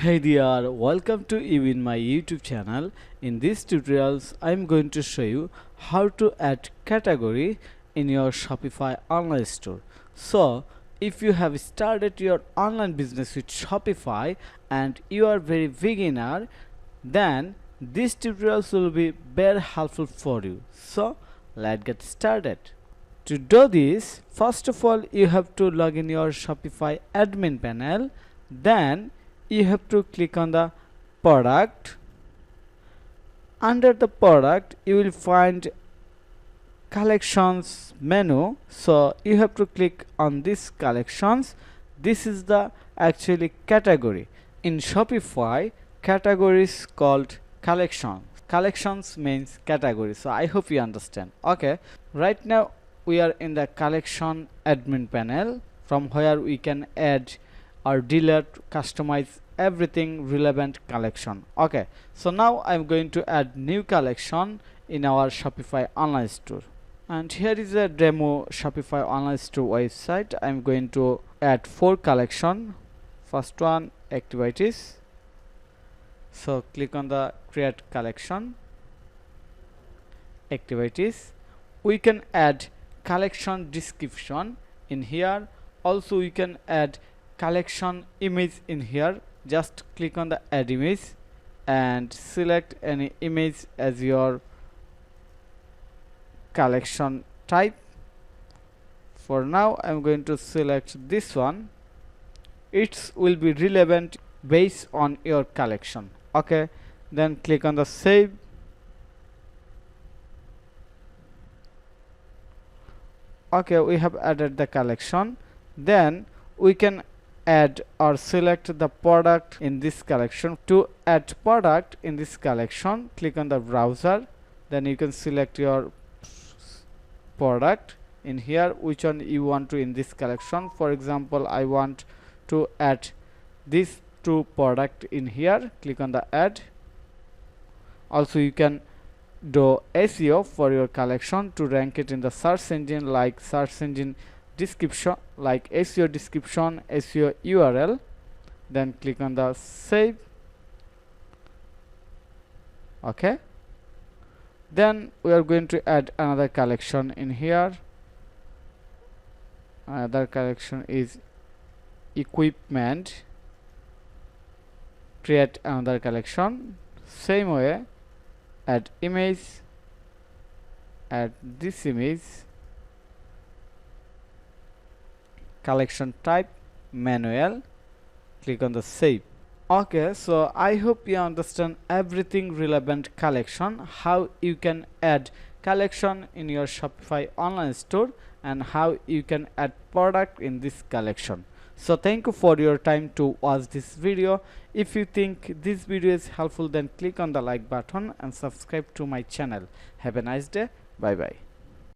Hey there, welcome to you in my YouTube channel. In these tutorials, I'm going to show you how to add category in your Shopify online store. So, if you have started your online business with Shopify and you are very beginner, then these tutorials will be very helpful for you. So, let's get started. To do this, first of all, you have to log in your Shopify admin panel. Then you have to click on the product. Under the product, you will find collections menu. So you have to click on this collections. This is the actually category. In Shopify, categories called collections. Collections means category. So I hope you understand. Okay. Right now we are in the collection admin panel, from where we can add or delete, customize everything relevant collection. Okay, so now I'm going to add new collection in our Shopify online store, and here is a demo Shopify online store website. I'm going to add 4 collection. First one, activities. So click on the create collection, activities. We can add collection description in here. Also we can add collection image in here. Just click on the add image and select any image as your collection type. For now I'm going to select this one. It will be relevant based on your collection. Okay, then click on the save. Okay, we have added the collection. Then we can add or select the product in this collection. To add product in this collection, click on the browser. Then you can select your product in here, which one you want to in this collection. For example, I want to add these 2 product in here. Click on the add. Also you can do SEO for your collection to rank it in the search engine, like search engine description, like SEO description, SEO URL. Then click on the save. Okay, then we are going to add another collection in here. Another collection is equipment. Create another collection. Same way, add image, add this image, collection type manual. Click on the save. Okay, so I hope you understand everything relevant collection, how you can add collection in your Shopify online store, and how you can add product in this collection. So thank you for your time to watch this video. If you think this video is helpful, then click on the like button and subscribe to my channel. Have a nice day. Bye bye.